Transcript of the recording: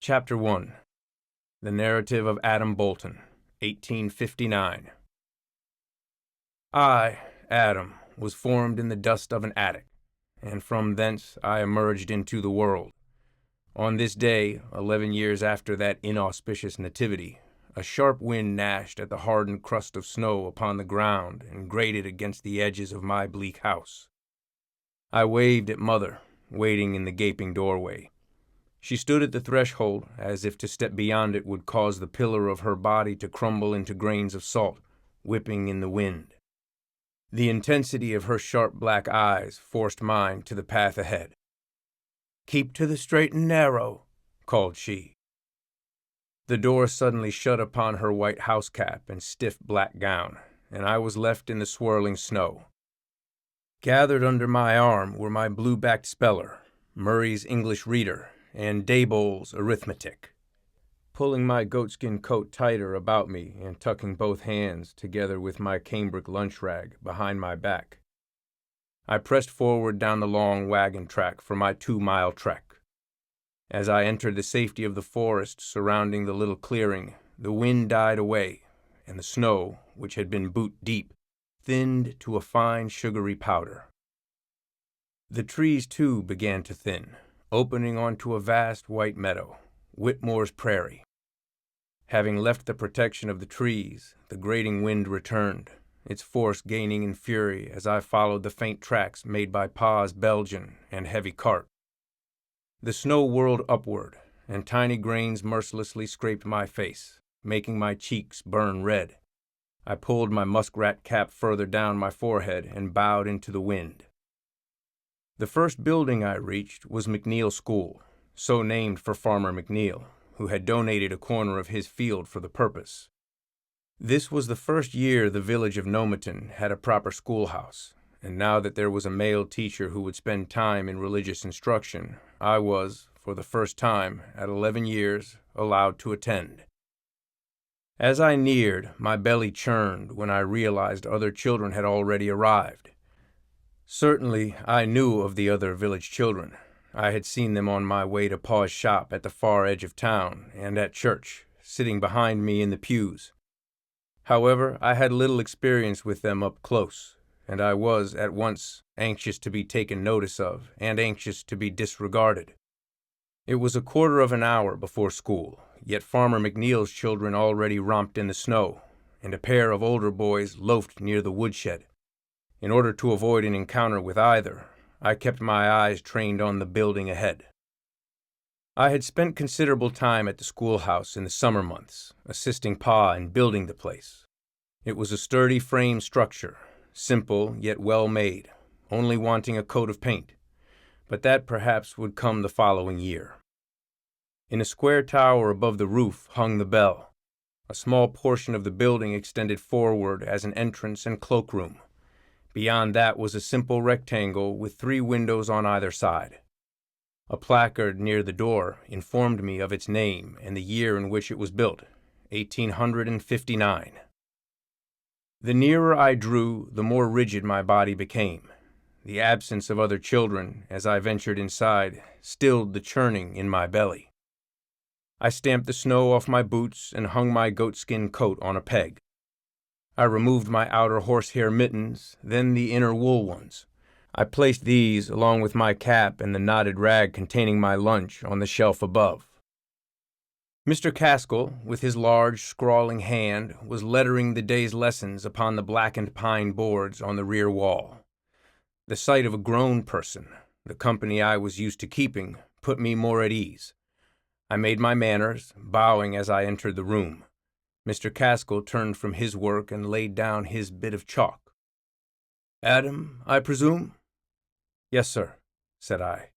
Chapter 1. The Narrative of Adam Bolton, 1859. I, Adam, was formed in the dust of an attic, and from thence I emerged into the world. On this day, 11 years after that inauspicious nativity, a sharp wind gnashed at the hardened crust of snow upon the ground and grated against the edges of my bleak house. I waved at Mother, waiting in the gaping doorway. She stood at the threshold, as if to step beyond it would cause the pillar of her body to crumble into grains of salt, whipping in the wind. The intensity of her sharp black eyes forced mine to the path ahead. "Keep to the straight and narrow," called she. The door suddenly shut upon her white house cap and stiff black gown, and I was left in the swirling snow. Gathered under my arm were my blue-backed speller, Murray's English Reader, and Daybowl's Arithmetic. Pulling my goatskin coat tighter about me and tucking both hands, together with my cambric lunch rag, behind my back, I pressed forward down the long wagon track for my 2-mile trek. As I entered the safety of the forest surrounding the little clearing, the wind died away, and the snow, which had been boot-deep, thinned to a fine sugary powder. The trees, too, began to thin, opening onto a vast white meadow, Whitmore's Prairie. Having left the protection of the trees, the grating wind returned, its force gaining in fury as I followed the faint tracks made by Pa's Belgian and heavy cart. The snow whirled upward, and tiny grains mercilessly scraped my face, making my cheeks burn red. I pulled my muskrat cap further down my forehead and bowed into the wind. The first building I reached was McNeil School, so named for Farmer McNeil, who had donated a corner of his field for the purpose. This was the first year the village of Nomaton had a proper schoolhouse, and now that there was a male teacher who would spend time in religious instruction, I was, for the first time, at 11 years, allowed to attend. As I neared, my belly churned when I realized other children had already arrived. Certainly, I knew of the other village children. I had seen them on my way to Pa's shop at the far edge of town and at church, sitting behind me in the pews. However, I had little experience with them up close, and I was, at once, anxious to be taken notice of and anxious to be disregarded. It was a quarter of an hour before school, yet Farmer McNeil's children already romped in the snow, and a pair of older boys loafed near the woodshed. In order to avoid an encounter with either, I kept my eyes trained on the building ahead. I had spent considerable time at the schoolhouse in the summer months, assisting Pa in building the place. It was a sturdy frame structure, simple yet well made, only wanting a coat of paint, but that perhaps would come the following year. In a square tower above the roof hung the bell. A small portion of the building extended forward as an entrance and cloakroom. Beyond that was a simple rectangle with 3 windows on either side. A placard near the door informed me of its name and the year in which it was built, 1859. The nearer I drew, the more rigid my body became. The absence of other children, as I ventured inside, stilled the churning in my belly. I stamped the snow off my boots and hung my goatskin coat on a peg. I removed my outer horsehair mittens, then the inner wool ones. I placed these, along with my cap and the knotted rag containing my lunch, on the shelf above. Mr. Caskell, with his large, scrawling hand, was lettering the day's lessons upon the blackened pine boards on the rear wall. The sight of a grown person, the company I was used to keeping, put me more at ease. I made my manners, bowing as I entered the room. Mr. Caskell turned from his work and laid down his bit of chalk. "Adam, I presume?" "Yes, sir," said I.